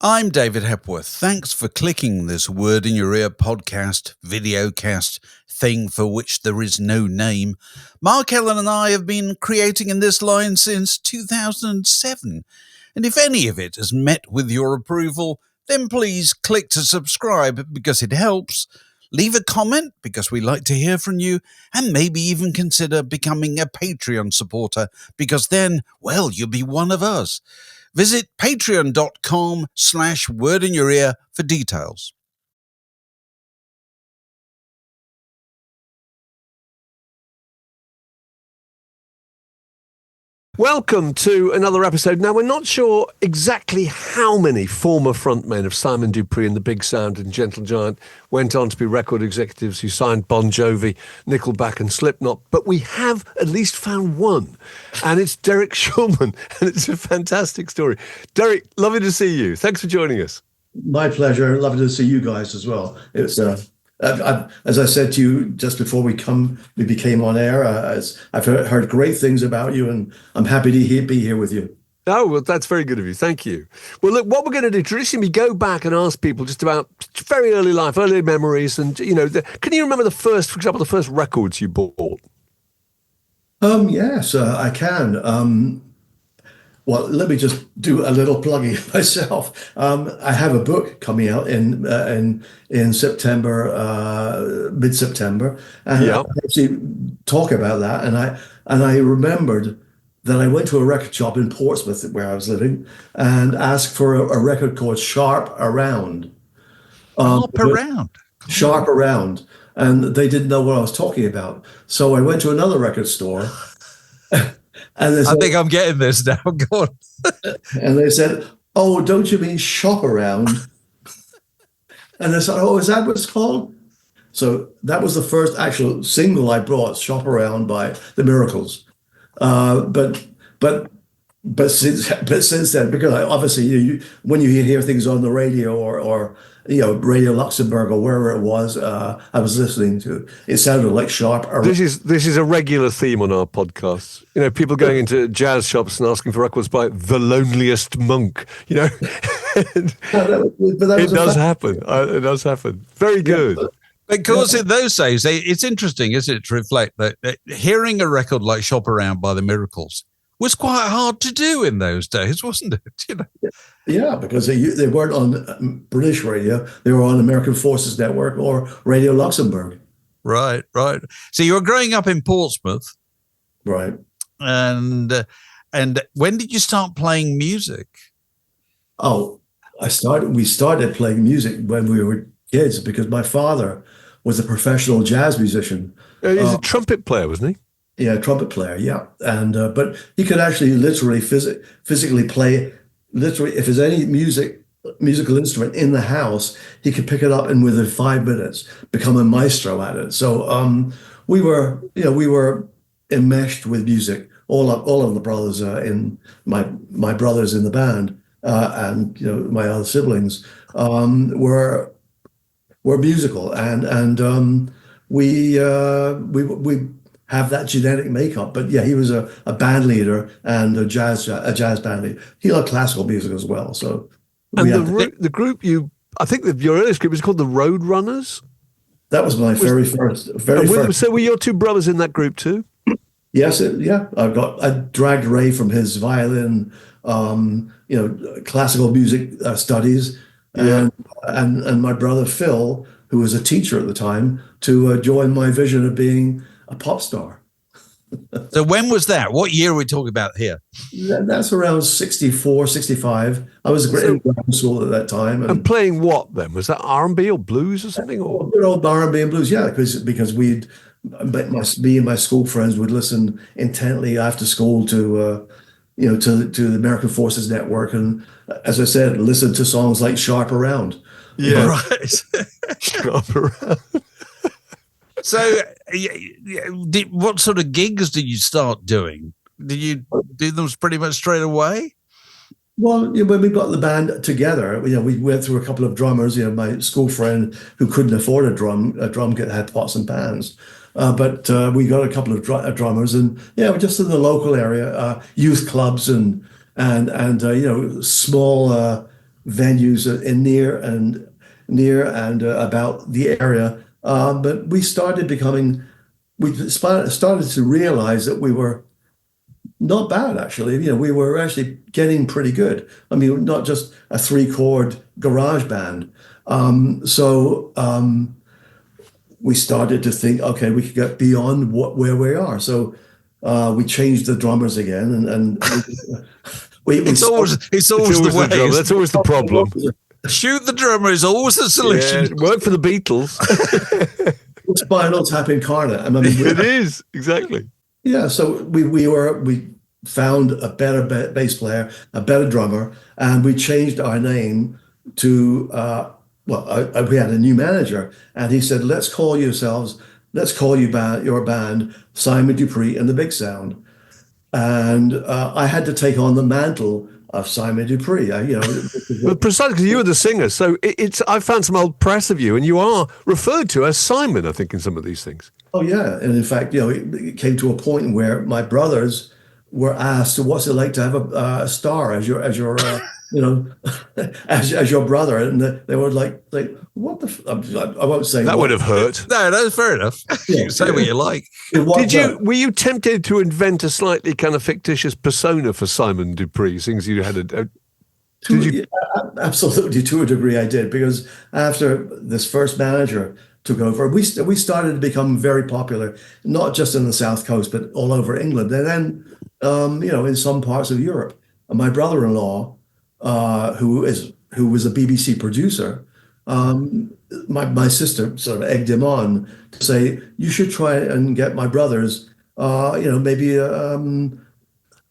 I'm David Hepworth. Thanks for clicking this Word in Your Ear podcast, videocast thing for which there is no name. Marc, Ellen and I have been creating in this line since 2007. And if any of it has met with your approval, then please click to subscribe because it helps. Leave a comment because we like to hear from you, and maybe even consider becoming a Patreon supporter because then, well, you'll be one of us. Visit patreon.com/wordinyourear for details. Welcome to another episode. Now, we're not sure exactly how many former frontmen of Simon Dupree and the Big Sound and Gentle Giant went on to be record executives who signed Bon Jovi, Nickelback and Slipknot, but we have at least found one, and it's Derek Shulman, and it's a fantastic story. Derek, lovely to see you. Thanks for joining us. My pleasure. Lovely to see you guys as well. It's as I said to you just before we became on air, I've heard great things about you, and I'm happy to be here with you. Oh, well, that's very good of you. Thank you. Well, look, what we're going to do, traditionally, we go back and ask people just about very early life, early memories, and, you know, can you remember for example, the first records you bought? Yes, I can. Well, let me just do a little plugging myself. I have a book coming out in September, mid-September, and I actually talk about that. And I remembered that I went to a record shop in Portsmouth where I was living and asked for a record called Sharp Around. Sharp Around, and they didn't know what I was talking about. So I went to another record store. And I think I'm getting this now. Go on. And they said, "Oh, don't you mean Shop Around?" And I said, "Oh, is that what it's called?" So that was the first actual single I brought, "Shop Around" by The Miracles. But since then, because obviously when you hear things on the radio or Radio Luxembourg or wherever it was, I was listening to, it sounded like Sharp Around. This is a regular theme on our podcasts. You know, people going into jazz shops and asking for records by The Loneliest Monk. You know, it does happen. It does happen. Very good. Because in those days, it's interesting, isn't it, to reflect that hearing a record like Shop Around by The Miracles was quite hard to do in those days, wasn't it? You know? Yeah, because they weren't on British radio; they were on American Forces Network or Radio Luxembourg. Right. So you were growing up in Portsmouth, right? And when did you start playing music? Oh, we started playing music when we were kids because my father was a professional jazz musician. He's a trumpet player, wasn't he? Yeah, trumpet player. Yeah, and but he could actually literally physically play. Literally, if there's any musical instrument in the house, he could pick it up and within 5 minutes become a maestro at it. So we were enmeshed with music. All of the brothers in my brothers in the band and my other siblings were musical, and we have that genetic makeup. But yeah, he was a band leader and a jazz band leader. He liked classical music as well. So, and the group I think your earliest group was called the Roadrunners. That was my very first. So were your two brothers in that group too? Yes, I dragged Ray from his violin, classical music studies, and my brother Phil, who was a teacher at the time, to join my vision of being a pop star. So when was that? What year are we talking about here? That's around 64, 65. I was in grammar school at that time. And playing what then? Was that R&B or blues or something? Or good old R&B and blues, yeah, because me and my school friends would listen intently after school to the American Forces Network, and as I said, listen to songs like Sharp Around. Yeah, right. Sharp Around. So, what sort of gigs did you start doing? Did you do them pretty much straight away? Well, when we got the band together, we went through a couple of drummers. My school friend who couldn't afford a drum kit had pots and pans, but we got a couple of drummers, and we're just in the local area, youth clubs and small venues in near and about the area. But we started to realize that we were not bad, actually. We were actually getting pretty good. I mean, not just a three-chord garage band. We started to think, okay, we could get beyond where we are. So we changed the drummers again, and it's always the way. That's always the problem. Shoot the drummer is always the solution. Yeah, it worked for the Beatles. Spinal Tap incarnate. I mean, it is, exactly. Yeah, so we found a better bass player, a better drummer, and we changed our name to we had a new manager, and he said, let's call your band Simon Dupree and the Big Sound. And I had to take on the mantle of Simon Dupree. But precisely because you were the singer, so I found some old press of you, and you are referred to as Simon, I think, in some of these things. Oh yeah, and in fact, it came to a point where my brothers were asked, "What's it like to have a star as your as your brother?" And they were like, "What the?" I won't say that would have hurt. No, that's fair enough. Yeah, you can say what you like. Were you tempted to invent a slightly kind of fictitious persona for Simon Dupree, since you had Absolutely, to a degree, I did, because after this first manager took over, we started to become very popular, not just in the South Coast, but all over England, and then in some parts of Europe. And my brother-in-law, who was a BBC producer, my sister sort of egged him on to say, you should try and get my brothers, maybe an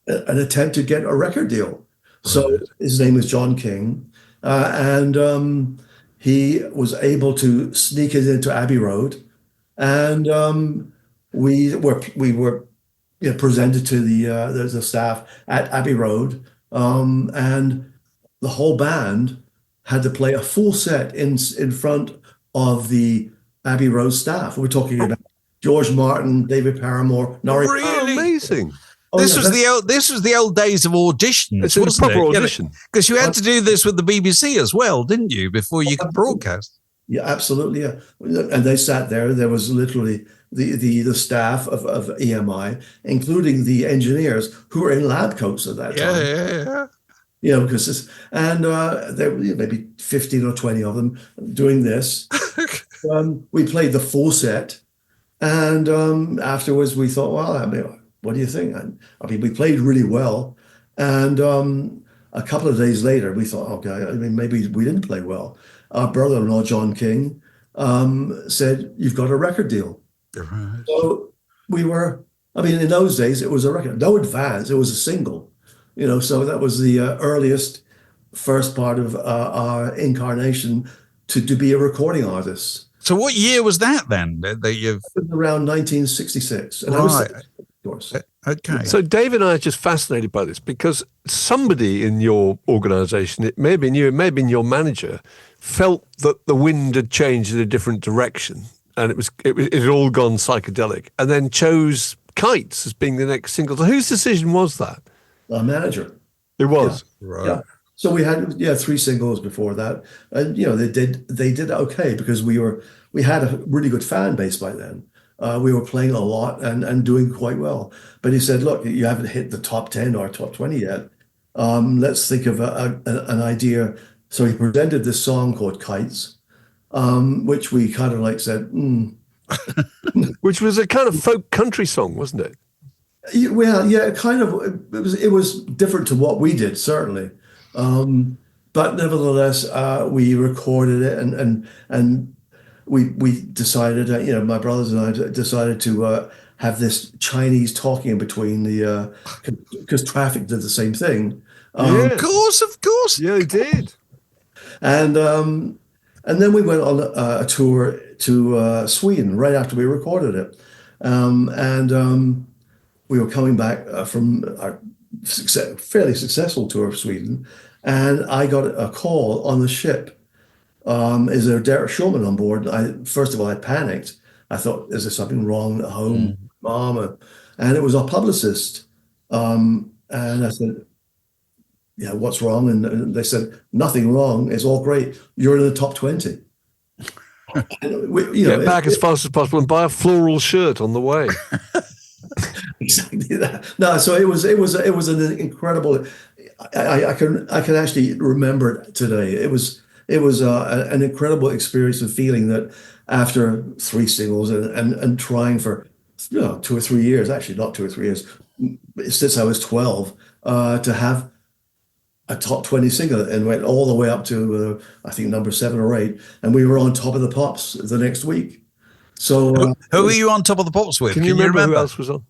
attempt to get a record deal. So his name is John King, and he was able to sneak it into Abbey Road, and we were presented to the staff at Abbey Road, and the whole band had to play a full set in front of the Abbey Road staff. We're talking about George Martin, David Paramore, Norrie. Really? Amazing. This was the old days of auditions. It's a proper audition. Because you had to do this with the BBC as well, didn't you, before you could broadcast? Yeah, absolutely. Yeah, and they sat there. There was literally the staff of EMI, including the engineers who were in lab coats at that time. Yeah. Because there were maybe 15 or 20 of them doing this. We played the full set, and afterwards we thought, well, what do you think? I mean, we played really well, and a couple of days later, we thought, okay, maybe we didn't play well. Our brother-in-law, John King, said, you've got a record deal. Right. So we were, in those days, it was a record, no advance, it was a single, so that was the earliest first part of our incarnation to be a recording artist. So what year was that then? That you've It was around 1966. And right. I was, of course. Okay. So Dave and I are just fascinated by this, because somebody in your organization, it may have been you, it may have been your manager, felt that the wind had changed in a different direction, and it had all gone psychedelic, and then chose Kites as being the next single. So whose decision was that? Our manager. It was. Yeah. Right. Yeah. So we had 3 singles before that, and they did okay, because we had a really good fan base by then. We were playing a lot and doing quite well. But he said, look, you haven't hit the top 10 or top 20 yet. Let's think of an idea. So he presented this song called Kites, which we kind of said, Which was a kind of folk country song, wasn't it? Well, yeah, kind of. It was different to what we did, certainly. But nevertheless, we recorded it, and we decided, my brothers and I decided to have this Chinese talking in between because Traffic did the same thing. Yeah. Of course. Yeah, he did. And then we went on a tour to Sweden right after we recorded it, and we were coming back from our fairly successful tour of Sweden, and I got a call on the ship. Is there Derek Shulman on board? First of all, I panicked. I thought, is there something wrong at home, Mom? And it was our publicist. And I said, yeah, what's wrong? And they said, nothing wrong. It's all great. You're in the top 20. Get back as fast as possible and buy a floral shirt on the way. Exactly that. No, so it was an incredible. I can actually remember it today. It was an incredible experience of feeling that after 3 singles and trying for 2 or 3 years, actually not 2 or 3 years, since I was 12, to have a top 20 single, and went all the way up to I think number 7 or 8, and we were on Top of the Pops the next week. So who were you on Top of the Pops with? Can you remember who else was on?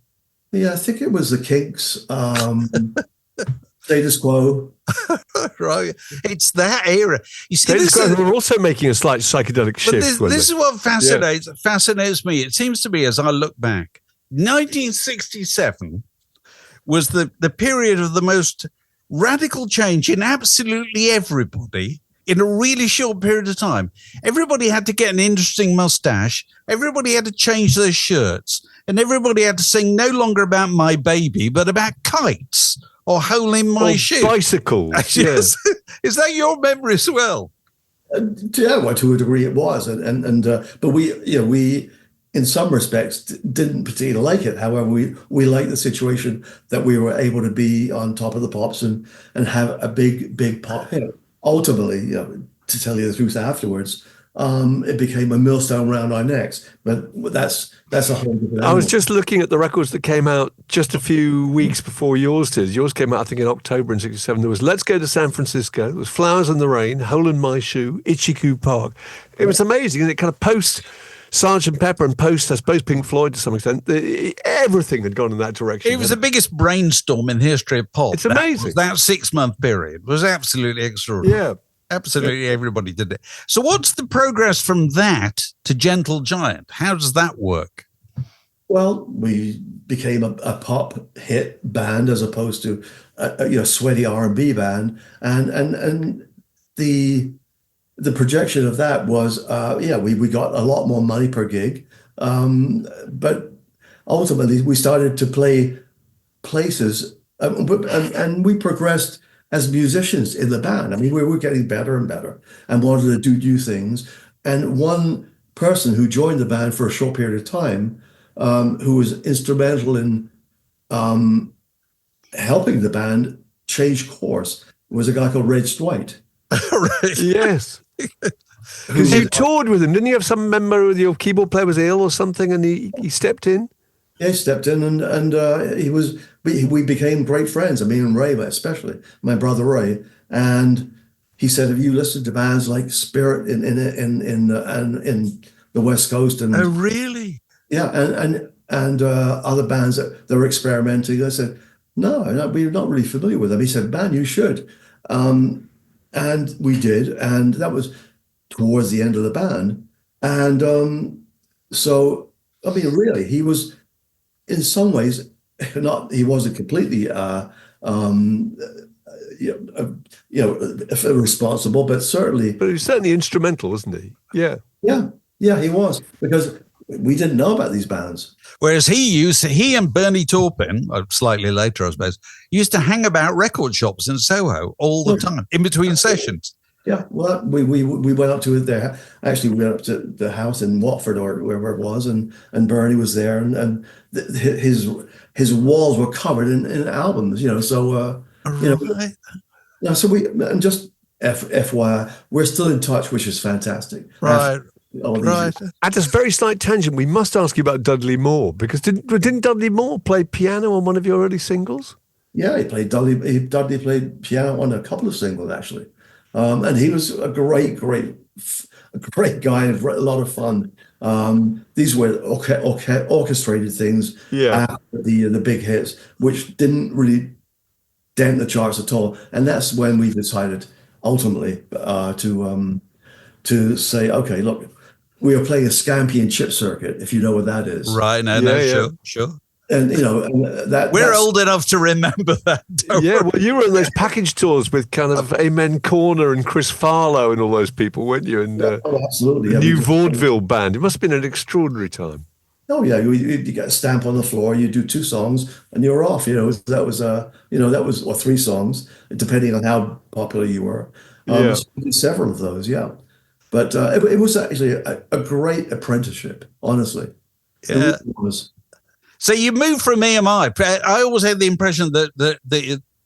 Yeah, I think it was the Kinks, Status Quo. Right, it's that era. You see, we're also making a slight psychedelic shift. This is what fascinates me. It seems to me, as I look back, 1967 was the period of the most radical change in absolutely everybody in a really short period of time. Everybody had to get an interesting mustache. Everybody had to change their shirts, and everybody had to sing no longer about my baby, but about kites or hole in my shoe. Bicycles. Yes. Is that your memory as well? Yeah, well, to a degree it was, but we in some respects didn't particularly like it. However, we liked the situation that we were able to be on Top of the Pops and have a big pop hit. Ultimately, to tell you the truth, afterwards, it became a millstone around our necks. But that's a whole different animal. I was just looking at the records that came out just a few weeks before yours did. Yours came out, I think, in October in '67. There was Let's Go to San Francisco. There was Flowers in the Rain, Hole in My Shoe, Ichiku Park. It was amazing. And it kind of post Sgt. Pepper and post, I suppose, Pink Floyd to some extent. Everything had gone in that direction. It was the biggest brainstorm in the history of pop. It's amazing. That 6-month period was absolutely extraordinary. Yeah. Absolutely, everybody did it. So what's the progress from that to Gentle Giant? How does that work? Well, we became a pop hit band as opposed to a sweaty R&B band, and the projection of that was we got a lot more money per gig, but ultimately we started to play places, and we progressed as musicians in the band. I mean, we were getting better and better and wanted to do new things. And one person who joined the band for a short period of time, who was instrumental in helping the band change course, was a guy called Reg Dwight. Right. Yes. Because you toured with him, didn't you have some member with your keyboard player was ill or something, and he stepped in? Yeah, he stepped in, and we became great friends. I mean, and Ray, especially my brother Ray, and he said, "Have you listened to bands like Spirit in the West Coast?" And oh, really? Yeah, and other bands that were experimenting. I said, "No, we're not really familiar with them." He said, "Man, you should," and we did, and that was towards the end of the band, and so I mean, really, he was. In some ways, he wasn't completely, responsible, but certainly. But he was certainly instrumental, wasn't he? Yeah. Yeah, he was, because we didn't know about these bands. Whereas he and Bernie Taupin, slightly later, I suppose, used to hang about record shops in Soho all the time, in between sessions. Yeah, well, we went up to it there. Actually, we went up to the house in Watford or wherever it was, and Bernie was there, and his walls were covered in albums, So right. So and just FYI, we're still in touch, which is fantastic. Right. Right. At this very slight tangent, we must ask you about Dudley Moore, because didn't Dudley Moore play piano on one of your early singles? Yeah, Dudley played piano on a couple of singles actually. And he was a great guy and a lot of fun. These were orchestrated things after the big hits, which didn't really dent the charts at all. And that's when we decided ultimately to say, okay, look, we are playing a Scampi and chip circuit, if you know what that is. Right. Sure. And we're old enough to remember that. Well, you were on those package tours with kind of Amen Corner and Chris Farlow and all those people, weren't you? And absolutely. the new vaudeville band. It must have been an extraordinary time. Oh yeah, you get a stamp on the floor. You do 2 songs, and you're off. That was or 3 songs, depending on how popular you were. Yeah. So we did several of those, yeah. But it was actually a great apprenticeship, honestly. It really Yeah. was. So you moved from EMI. I always had the impression that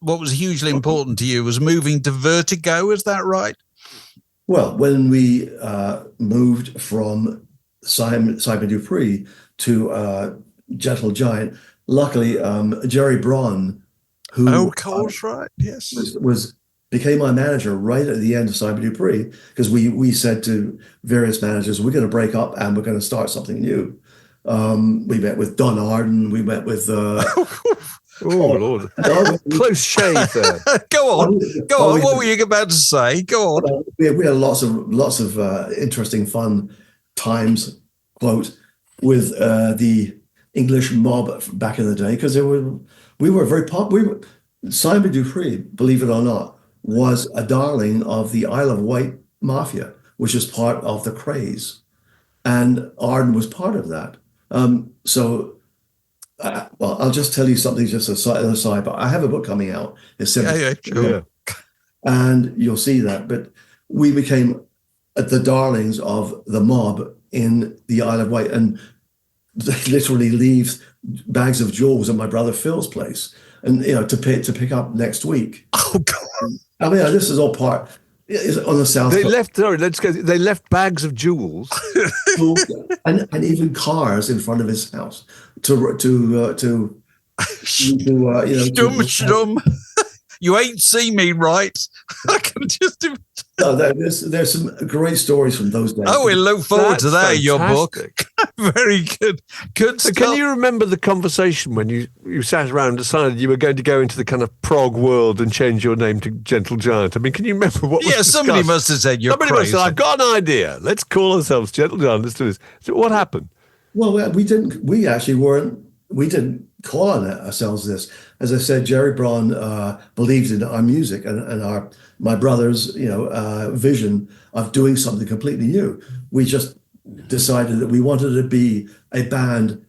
what was hugely important to you was moving to Vertigo. Is that right? Well, when we moved from Simon Dupree to Gentle Giant, luckily Gerry Bron, Oh, who of course, right. Yes. was became my manager right at the end of Simon Dupree, because we said to various managers, we're going to break up and we're going to start something new. We met with Don Arden. We met with Oh, Lord. Close shave there. Go on. What were you about to say? Go on. We had lots of interesting, fun times, quote, with the English mob back in the day, because we were very popular. Simon Dupree, believe it or not, was a darling of the Isle of Wight Mafia, which is part of the craze, and Arden was part of that. Well, I'll just tell you something, just an aside, but I have a book coming out. It's Sure. and you'll see that. But we became the darlings of the mob in the Isle of Wight, and they literally leave bags of jewels at my brother Phil's place, and to pick up next week. Oh God! I mean, this is all part on the south. They left. Sorry, let's go. They left bags of jewels and even cars in front of his house Stum. You ain't see me, right? I can just. No, there's some great stories from those days. Oh, we look forward to that. Fantastic. Your book, very good. Good So stuff. can you remember the conversation when you sat around and decided you were going to go into the kind of prog world and change your name to Gentle Giant? I mean, can you remember what was discussed? Somebody must have said you're Somebody crazy. must have said, I've got an idea. Let's call ourselves Gentle Giant. Let's do this. So what happened? Well, we didn't. We actually weren't. We didn't call on ourselves this. As I said, Gerry Bron believed in our music and my brother's vision of doing something completely new. We just decided that we wanted to be a band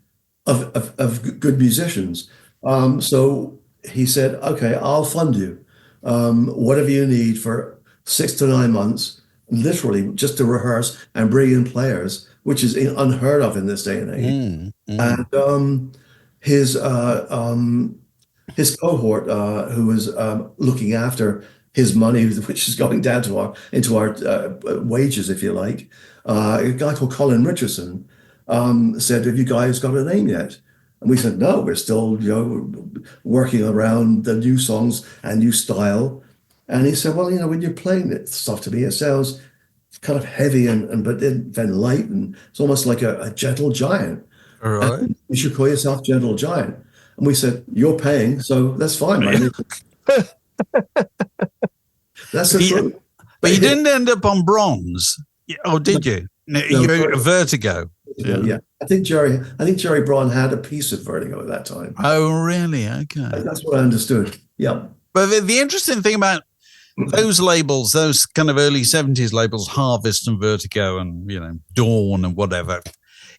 of good musicians. So he said, "Okay, I'll fund you. Whatever you need for 6 to 9 months, literally just to rehearse and bring in players, which is unheard of in this day and age." And his cohort, who was looking after his money, which is going down into our wages, if you like, a guy called Colin Richardson, said, "Have you guys got a name yet?" And we said, "No, we're still working around the new songs and new style." And he said, "Well, when you're playing that stuff to me, it sounds kind of heavy but then light, and it's almost like a gentle giant. All right. And you should call yourself Gentle Giant." And we said, "You're paying, so that's fine, man." That's the truth. But you didn't end up on bronze, or did you? No, you Vertigo. Yeah. I think Gerry Bron had a piece of Vertigo at that time. Oh, really? Okay. That's what I understood. Yeah. But the interesting thing about those labels, those kind of early 70s labels, Harvest and Vertigo and, Dawn and whatever,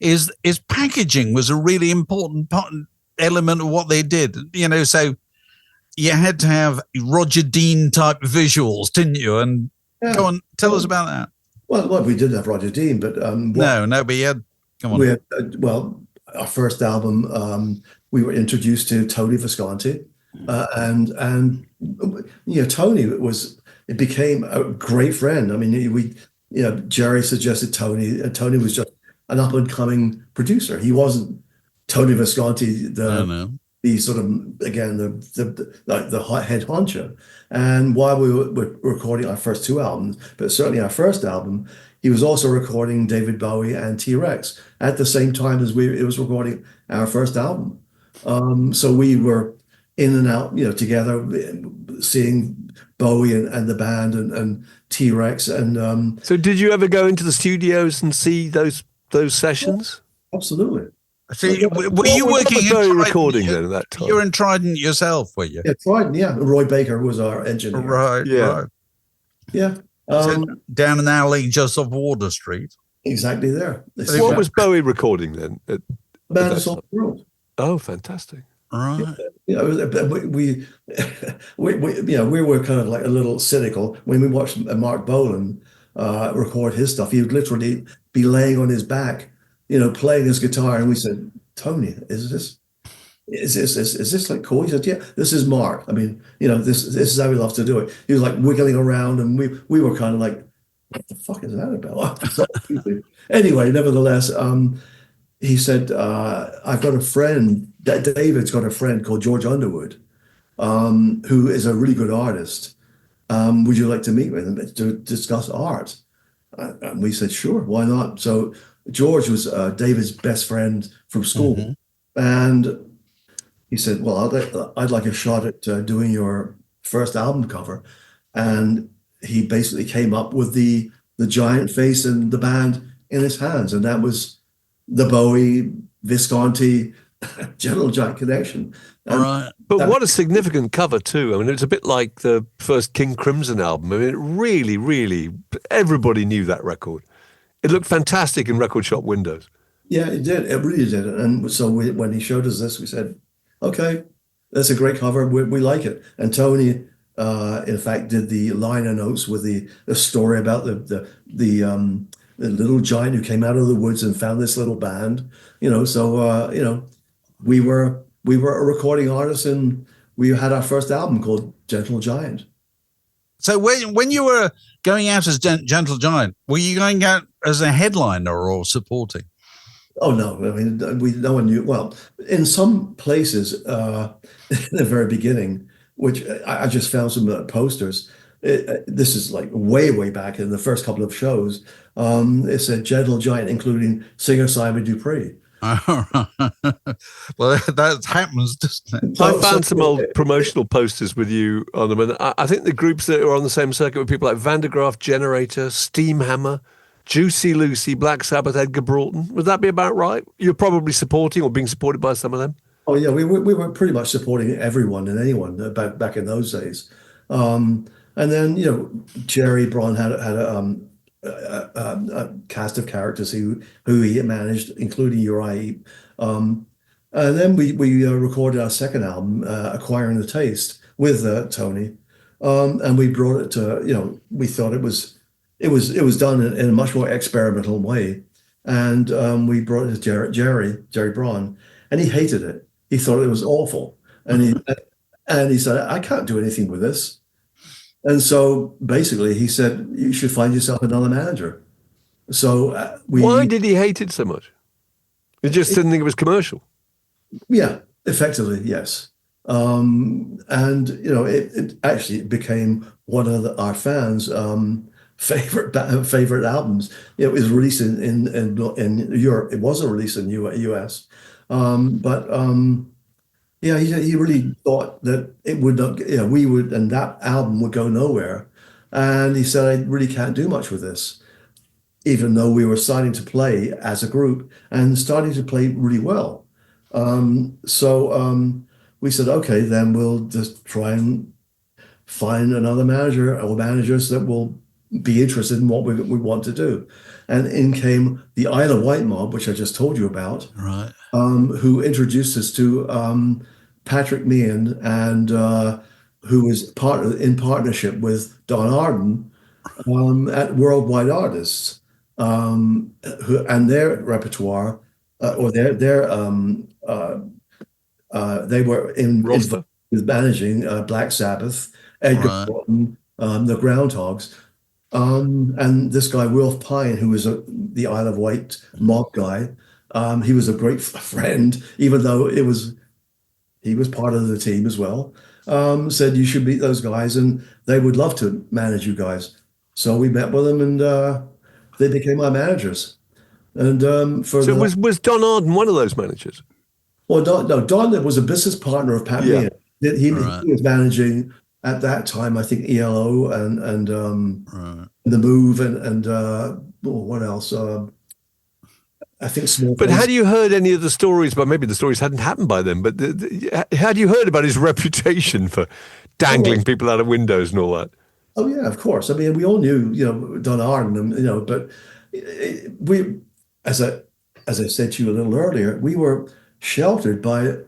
is packaging was a really important element of what they did. So you had to have Roger Dean type visuals, didn't you? And go on, tell us about that. Well, we did have Roger Dean, but but you had. Come on. We had, our first album, we were introduced to Tony Visconti, and Tony became a great friend. I mean, Gerry suggested Tony, and Tony was just an up and coming producer. He wasn't Tony Visconti, the sort of, again, the head honcho. And while we were recording our first 2 albums, but certainly our first album, he was also recording David Bowie and T-Rex at the same time as it was recording our first album. So we were in and out, together, seeing Bowie and the band and T-Rex. And so, did you ever go into the studios and see those sessions? Absolutely. So were you working in Trident? Recording then at that time? You were in Trident yourself, were you? Yeah, Trident. Yeah, Roy Baker was our engineer. Right. Yeah. Right. Yeah. So down an alley just off Water Street. Exactly there. What was Bowie recording then? The band is all the world. Oh, fantastic. Right. You know, we were kind of like a little cynical when we watched Marc Bolan record his stuff. He would literally be laying on his back, playing his guitar, and we said, "Tony, is this like cool?" He said, "Yeah, this is Mark. I mean, this is how we love to do it." He was like wiggling around, and we were kind of like, "What the fuck is that about?" Anyway, nevertheless, he said, "I've got a friend. David's got a friend called George Underwood, who is a really good artist. Would you like to meet with him to discuss art?" And we said, "Sure, why not?" So George was David's best friend from school, and he said, "Well, I'd like a shot at doing your first album cover," and he basically came up with the giant face and the band in his hands, and that was the Bowie, Visconti, Gentle Giant connection. All right. But what a significant cover too. I mean, it's a bit like the first King Crimson album. I mean, it really, really, everybody knew that record. It looked fantastic in record shop windows. Yeah, it did. It really did. And so when he showed us this, we said, "Okay, that's a great cover. We like it." And Tony, in fact, did the liner notes with the story about the little giant who came out of the woods and found this little band. So we were a recording artist, and we had our first album called Gentle Giant. So when you were going out as Gentle Giant, were you going out as a headliner or supporting? Oh no! I mean, no one knew. Well, in some places, in the very beginning, which I just found some posters. This is like way back in the first couple of shows. It said Gentle Giant, including singer Simon Dupree. Well, that happens, doesn't it? I found some old promotional posters with you on them, and I think the groups that are on the same circuit were people like Van der Graaf, Generator, Steamhammer, Juicy Lucy, Black Sabbath, Edgar Broughton. Would that be about right? You're probably supporting or being supported by some of them? Oh yeah, we were pretty much supporting everyone and anyone back in those days. And then Gerry Bron had a cast of characters who he managed, including Uriah. And then we recorded our second album, Acquiring the Taste, with Tony, and we brought it to we thought it was done in a much more experimental way, and we brought it to Gerry Bron, and he hated it. He thought it was awful, and he said, "I can't do anything with this." And so basically, he said, "You should find yourself another manager." So why did he hate it so much? He just didn't think it was commercial. Yeah, effectively, yes. And it actually became one of our fans' favorite albums. It was released in Europe. It wasn't released in US. Yeah, he really thought that it would not, we would, and that album would go nowhere. And he said, "I really can't do much with this," even though we were starting to play as a group and starting to play really well. So we said, "Okay, then we'll just try and find another manager or managers that will be interested in what we want to do." And in came the Isle of Wight mob, which I just told you about, Right. Who introduced us to Patrick Meehan, and who was in partnership with Don Arden at Worldwide Artists, and their repertoire, or they were involved with managing Black Sabbath, Edgar Broughton, the Groundhogs. And this guy, Wilf Pine, who was the Isle of Wight mob guy, he was a great friend, even though he was part of the team as well. Said you should meet those guys, and they would love to manage you guys. So we met with them, and they became our managers. And was Don Arden one of those managers? Well, Don was a business partner of Pat Meehan. He was managing at that time, I think, ELO and The Move and what else? I think small. But had you heard any of the stories? But maybe the stories hadn't happened by then. But had you heard about his reputation for dangling people out of windows and all that? Oh yeah, of course. I mean, we all knew, Don Arden, but we, as as I said to you a little earlier, we were sheltered by.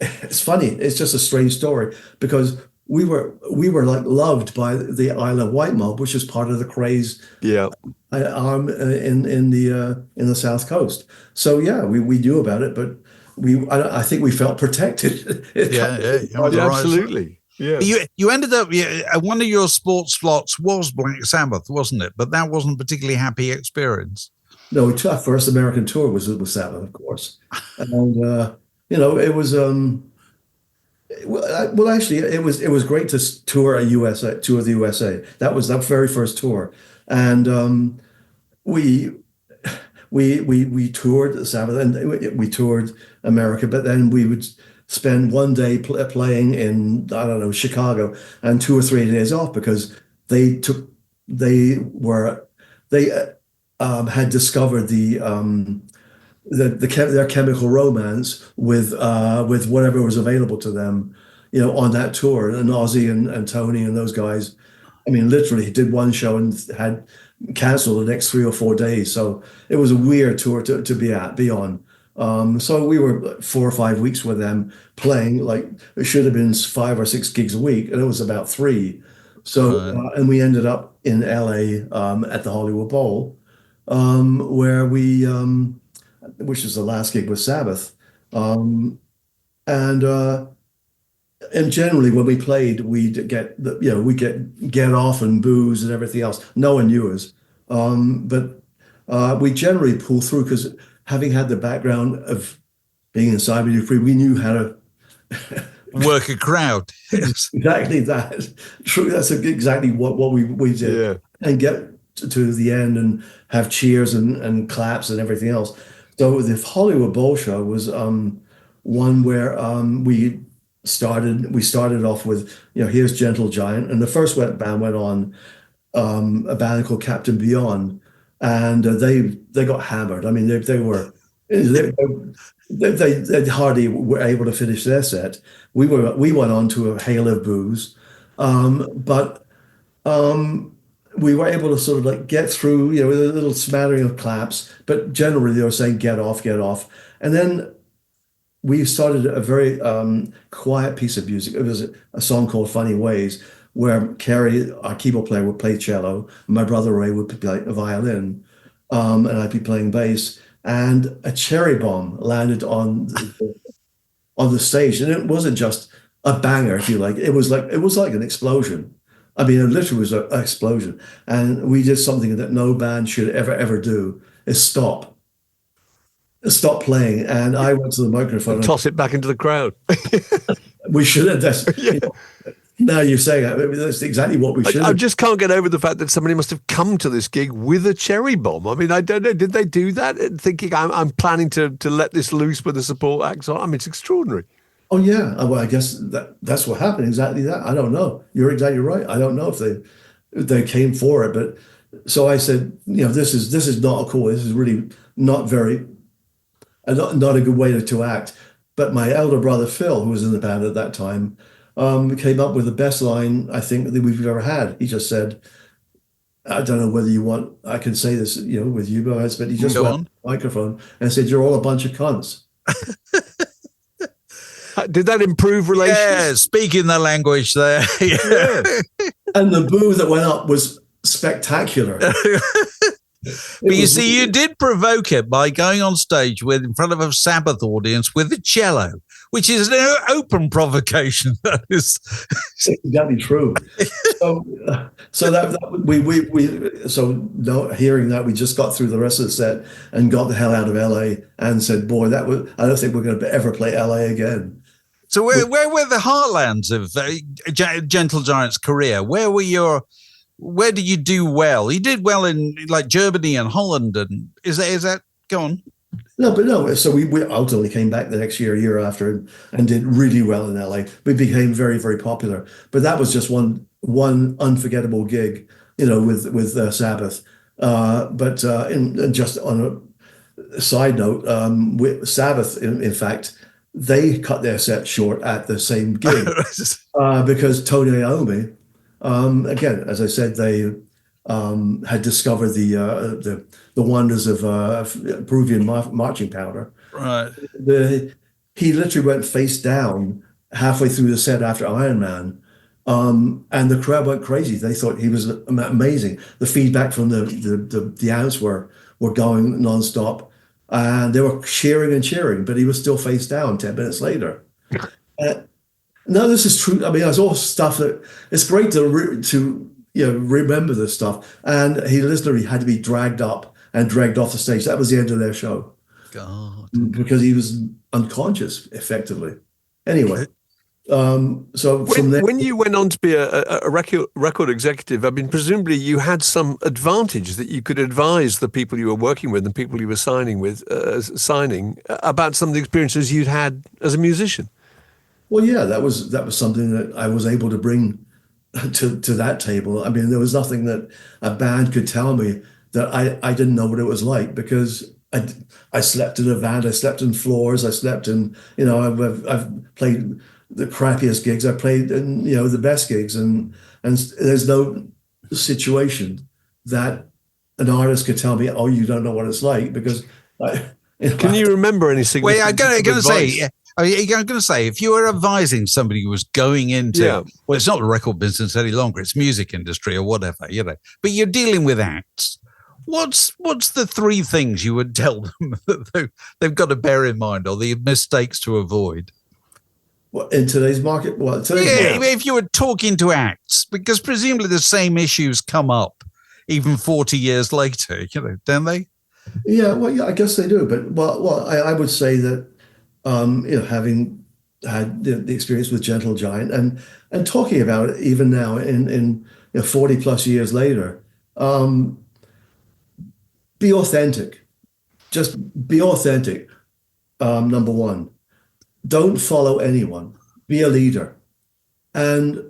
It's funny. It's just a strange story because we were like loved by the Isle of Wight mob, which is part of the craze Yeah. arm in the South Coast. So yeah, we knew about it, but I think we felt protected. Yeah, yeah, you're on the Yeah, right side. absolutely. Yeah. You ended up, one of your sports slots was Black Sabbath, wasn't it? But that wasn't a particularly happy experience. No, our first American tour was Sabbath, of course, and it was well, actually, it was great to tour the USA. That was that very first tour, and we we toured Sabbath and we toured America, but then we would spend one day playing in, I don't know, Chicago, and 2 or 3 days off because they took they were they had discovered their chemical romance with whatever was available to them, on that tour. And Ozzy and Tony and those guys, I mean, literally did one show and had canceled the next 3 or 4 days. So it was a weird tour to be on. So we were 4 or 5 weeks with them playing, like it should have been 5 or 6 gigs a week, and it was about three. So and we ended up in LA at the Hollywood Bowl, where which is the last gig with Sabbath, and generally when we played, we'd get off and booze and everything else. No one knew us, but we generally pull through because having had the background of being in Simon Dupree, we knew how to work a crowd. Yes. Exactly that. True. That's exactly what we did, and get to the end and have cheers and claps and everything else. So the Hollywood Bowl show was one where we started off with, here's Gentle Giant, and the first band went on, a band called Captain Beyond, and they got hammered. I mean, they hardly were able to finish their set. We went on to a hail of booze, but we were able to sort of like get through, with a little smattering of claps, but generally they were saying get off, get off. And then we started a very quiet piece of music. It was a song called Funny Ways, where Kerry, our keyboard player, would play cello, and my brother Ray would play a violin, and I'd be playing bass. And a cherry bomb landed on the stage, and it wasn't just a banger, if you like. It was like an explosion. I mean, it literally was an explosion. And we did something that no band should ever do: is stop playing. And I went to the microphone and toss it back into the crowd. We should have. Now you're saying that. I mean, that's exactly what we should have. I just can't get over the fact that somebody must have come to this gig with a cherry bomb. I mean, I don't know. Did they do that? Thinking I'm planning to let this loose with the support acts on? I mean, it's extraordinary. Oh yeah. Well, I guess that's what happened. Exactly that. I don't know. You're exactly right. I don't know if they came for it, but so I said, this is not cool. This is really not not a good way to act. But my elder brother Phil, who was in the band at that time, came up with the best line I think that we've ever had. He just said, I don't know whether I can say this, with you guys, but he just went on the microphone and said, "You're all a bunch of cunts." Did that improve relations? Yeah, speaking the language there. Yeah. And the boo that went up was spectacular. But you see, you did provoke it by going on stage in front of a Sabbath audience with a cello, which is an open provocation. That is exactly true. Hearing that, we just got through the rest of the set and got the hell out of LA and said, "Boy, I don't think we're going to ever play LA again." So where were the heartlands of Gentle Giant's career? Where did you do well? You did well in like Germany and Holland, and is that go on? No. So we ultimately came back the next year after, and did really well in LA. We became very, very popular. But that was just one unforgettable gig, with Sabbath. But just on a side note, with Sabbath, in fact, they cut their set short at the same gig because Tony Iommi. Again, as I said, had discovered the wonders of Peruvian marching powder. Right. He literally went face down halfway through the set after Iron Man. And the crowd went crazy. They thought he was amazing. The feedback from the ants were going nonstop, and they were cheering and cheering. But he was still face down 10 minutes later. No, this is true. I mean, it's all stuff that it's great to remember this stuff. And he literally had to be dragged up and dragged off the stage. That was the end of their show. God. Because he was unconscious, effectively. Anyway. So from there, when you went on to be a record executive, I mean, presumably you had some advantage that you could advise the people you were working with and people you were signing about some of the experiences you'd had as a musician. Well, yeah, that was something that I was able to bring to that table. I mean, there was nothing that a band could tell me that I didn't know what it was like, because I slept in a van, I slept in floors, I slept in, I've played the crappiest gigs, I played in, the best gigs, and there's no situation that an artist could tell me, oh, you don't know what it's like, because Can you remember any significant I'm going to say, if you were advising somebody who was going into, well, it's not the record business any longer, it's music industry or whatever, but you're dealing with acts. What's the three things you would tell them that they've got to bear in mind, or the mistakes to avoid? Well, in today's market? Well, if you were talking to acts, because presumably the same issues come up even 40 years later, don't they? Yeah, well, yeah, I guess they do. But I would say that, having had the experience with Gentle Giant and talking about it even now in 40 plus years later, be authentic. Just be authentic. Number one, don't follow anyone. Be a leader. And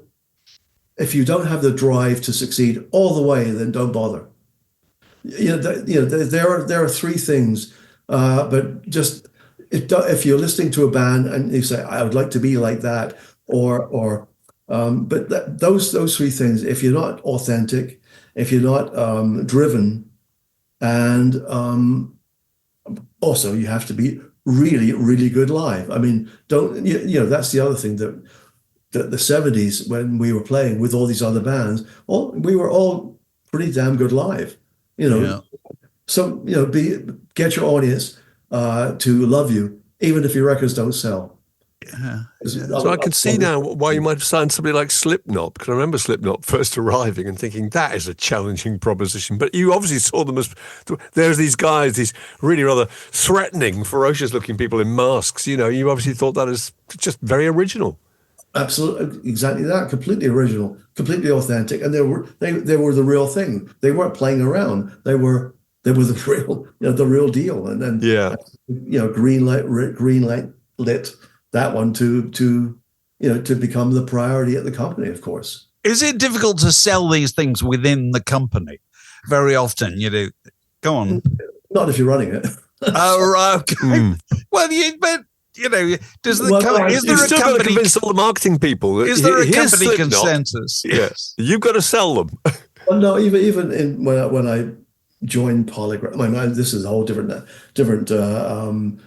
if you don't have the drive to succeed all the way, then don't bother. There are three things, but just if you're listening to a band and you say, I would like to be like that, but those three things, if you're not authentic, if you're not driven, and also you have to be really, really good live. I mean, that's the other thing that the 70s, when we were playing with all these other bands, we were all pretty damn good live. So get your audience to love you, even if your records don't sell. Yeah. So I can see now why you might have signed somebody like Slipknot, because I remember Slipknot first arriving and thinking that is a challenging proposition. But you obviously saw them as there's these guys, these really rather threatening, ferocious-looking people in masks. You obviously thought that is just very original. Absolutely, exactly that. Completely original, completely authentic, and they were the real thing. They weren't playing around. They were the real deal. And then green light lit that one to become the priority at the company, of course. Is it difficult to sell these things within the company? Very often, go on. Not if you're running it. Oh, right. Okay. Well, does the company? Is there a company? To convince all the marketing people? Is there a company consensus? Yes, you've got to sell them. Well, no, even when I joined Polygram, I mean, this is a whole different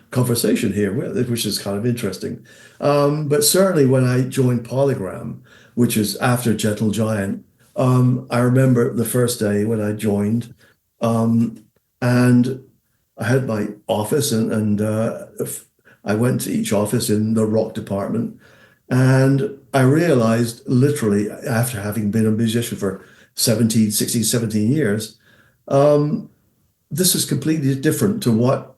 conversation here, which is kind of interesting. But certainly when I joined Polygram, which is after Gentle Giant, I remember the first day when I joined, and I had my office, and I went to each office in the rock department, and I realized literally, after having been a musician for 16, 17 years, this is completely different to what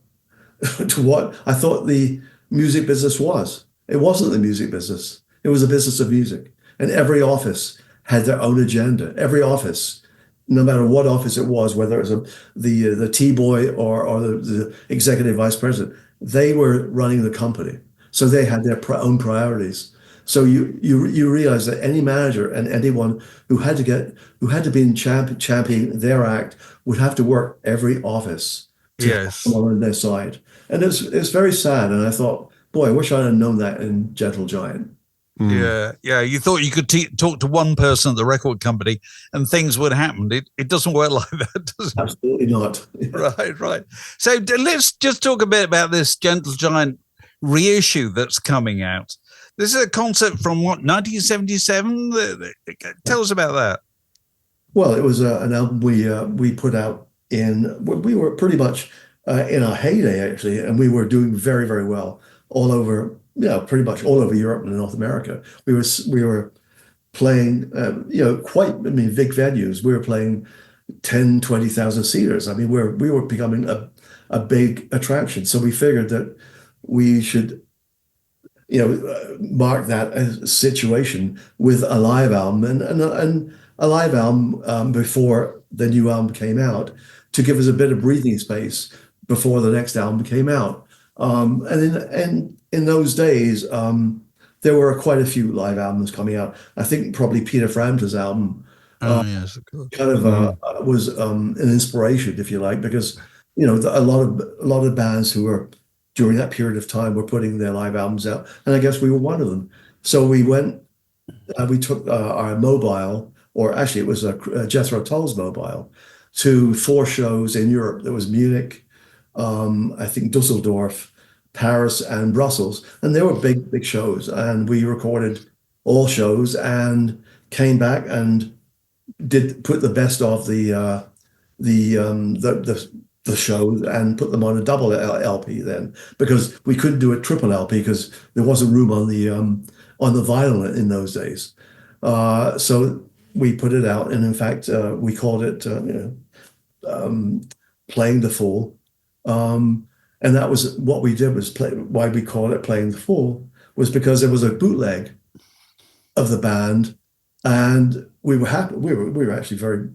I thought the music business was. It wasn't the music business. It was a business of music. And every office had their own agenda. Every office, no matter what office it was, whether it was the T-boy or the executive vice president, they were running the company. So they had their own priorities. So you realize that any manager and anyone who had to be championing their act would have to work every office to come on their side. And it's very sad. And I thought, boy, I wish I'd have known that in Gentle Giant. Yeah, yeah. You thought you could talk to one person at the record company and things would happen. It doesn't work like that, does it? Absolutely not. Right. So let's just talk a bit about this Gentle Giant reissue that's coming out. This is a concept from what, 1977? Tell us about that. Well, it was an album we put out we were pretty much in our heyday, actually, and we were doing very, very well all over, pretty much all over Europe and North America. We were playing, big venues. We were playing 10, 20,000 seaters. I mean, we were becoming a big attraction. So we figured that we should, mark that situation with a live album and a live album before the new album came out to give us a bit of breathing space before the next album came out. And in those days, there were quite a few live albums coming out. I think probably Peter Frampton's album Yes, of course. kind of was an inspiration, if you like, because a lot of bands who were during that period of time were putting their live albums out, and I guess we were one of them. So we took our mobile, or actually it was Jethro Tull's mobile, to 4 shows in Europe. There was Munich, I think Dusseldorf, Paris, and Brussels, and they were big shows. And we recorded all shows and came back and did put the best of the shows and put them on a double LP then, because we couldn't do a triple LP because there wasn't room on the vinyl in those days. So we put it out, and in fact, we called it Playing the Fool. And that was what we did, why we called it Playing the Fool was because there was a bootleg of the band, and we were happy. We were actually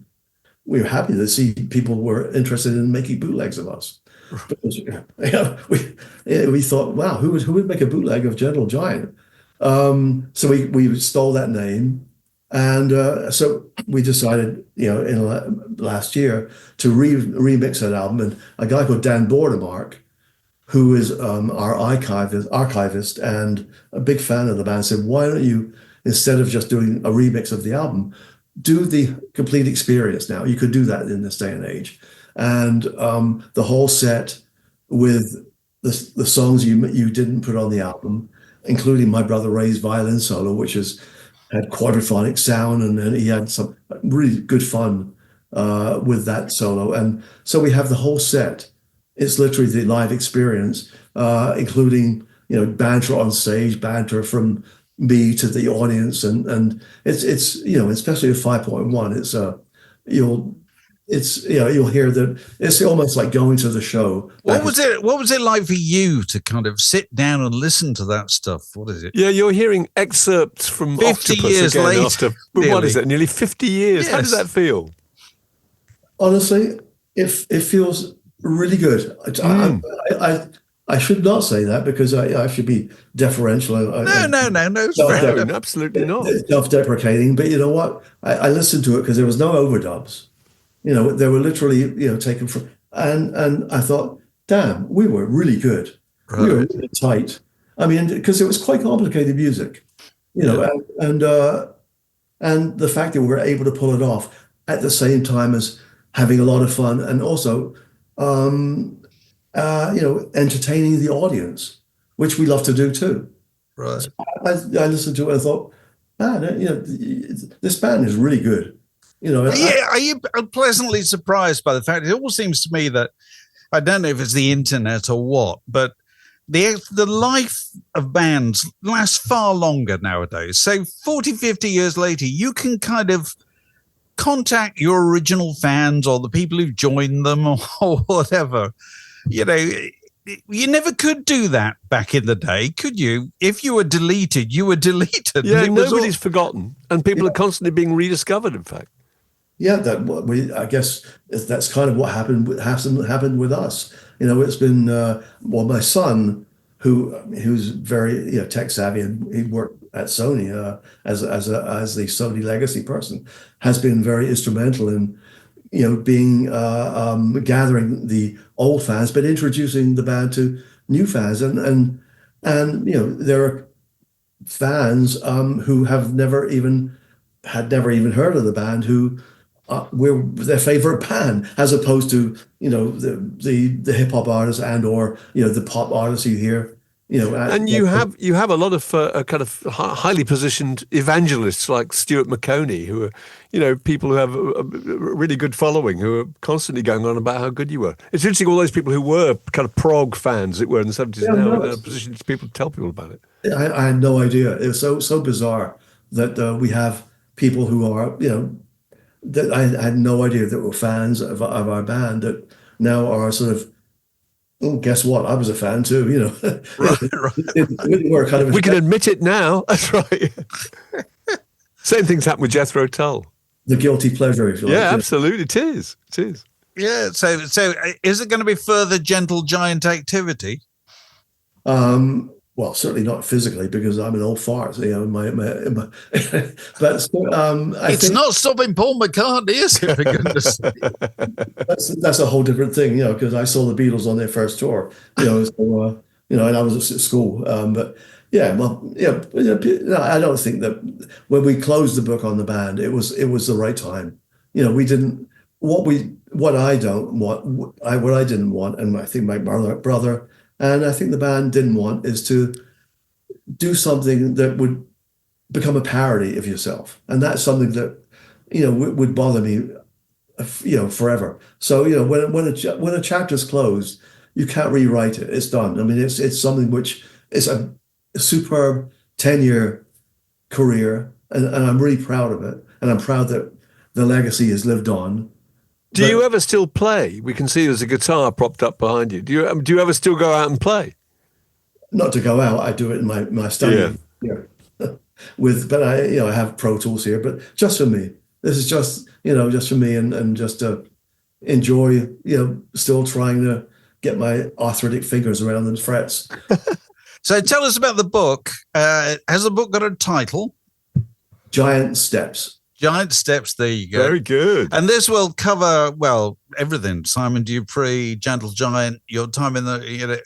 we were happy to see people were interested in making bootlegs of us. Because, we thought, wow, who would make a bootleg of Gentle Giant? So we stole that name, and so we decided, in last year to remix that album. And a guy called Dan Bordemark, who is our archivist and a big fan of the band, said, why don't you, instead of just doing a remix of the album, do the complete experience now? You could do that in this day and age. And the whole set with the songs you didn't put on the album, including My Brother Ray's violin solo, which had quadraphonic sound, and then he had some really good fun with that solo. And so we have the whole set. It's literally the live experience, including banter on stage, banter from me to the audience, and it's especially at 5.1, you'll hear that it's almost like going to the show. What was it like for you to kind of sit down and listen to that stuff? What is it? Yeah, you're hearing excerpts from 50 Octopus years again later. after, what is it, nearly 50 years? Yes. How does that feel? Honestly, it feels really good. I should not say that because I should be deferential. No. Absolutely not. Self-deprecating, but you know what? I listened to it because there was no overdubs. They were literally taken from, and I thought, damn, we were really good. Right. We were really tight. I mean, because it was quite complicated music, and the fact that we were able to pull it off at the same time as having a lot of fun and also entertaining the audience, which we love to do too. Right. So I listened to it and thought, man, this band is really good. Are you pleasantly surprised by the fact it almost seems to me that, I don't know if it's the internet or what, but the life of bands lasts far longer nowadays. So 40, 50 years later, you can kind of contact your original fans or the people who've joined them or whatever. You never could do that back in the day, could you? If you were deleted, you were deleted. Yeah, nobody's forgotten, and people are constantly being rediscovered, in fact. Yeah, I guess that's kind of what happened with us. It's been my son, who's very tech savvy, and he worked at Sony as the Sony legacy person, has been very instrumental in being gathering the old fans, but introducing the band to new fans, and there are fans who have never even heard of the band, who we're their favorite band, as opposed to the hip hop artists and or the pop artists you hear. And you have a lot of kind of highly positioned evangelists like Stuart McConey, who are people who have a really good following, who are constantly going on about how good you were. It's interesting, all those people who were kind of prog fans that were in the 70s now in a position to tell people about it. I had no idea. It was so bizarre that we have people who are that I had no idea that were fans of our band that now are sort of. Oh, guess what? I was a fan too. Right. We can admit it now. That's right. Same things happen with Jethro Tull. The guilty pleasure, if you like. Yeah, absolutely. It is. Yeah. So is it going to be further Gentle Giant activity? Well, certainly not physically, because I'm an old fart. But it's not stopping Paul McCartney, is it? For goodness sake. That's a whole different thing, because I saw the Beatles on their first tour, so, and I was at school. But I don't think that when we closed the book on the band, it was the right time. We didn't what I didn't want, and I think my brother. And I think the band didn't want is to do something that would become a parody of yourself. And that's something that, would bother me, forever. So, when a chapter's closed, you can't rewrite it. It's done. I mean, it's something which is a superb 10-year career. And I'm really proud of it. And I'm proud that the legacy has lived on. Do you ever still play? We can see there's a guitar propped up behind you. Do you ever still go out and play? Not to go out. I do it in my study here. But I have Pro Tools here, but just for me. This is just for me and just to enjoy. Still trying to get my arthritic fingers around the frets. So tell us about the book. Has the book got a title? Giant Steps. Giant Steps, there you go. Very good. And this will cover, everything. Simon Dupree, Gentle Giant, your time in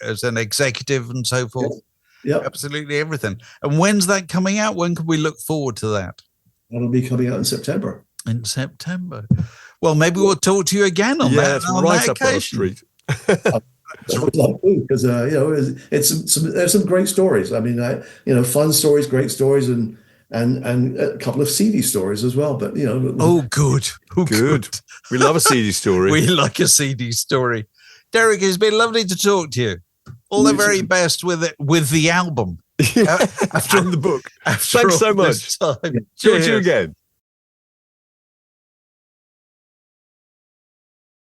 as an executive and so forth. Yeah. Absolutely everything. And when's that coming out? When can we look forward to that? That'll be coming out in September. In September. Well, maybe we'll talk to you again on that. It's right up our street. Because there's some great stories. I mean, fun stories, great stories, and a couple of seedy stories as well. But good. We love a seedy story. We like a seedy story. Derek, it's been lovely to talk to you. All the very best with the album. After the book. Thanks so much. Talk to you again.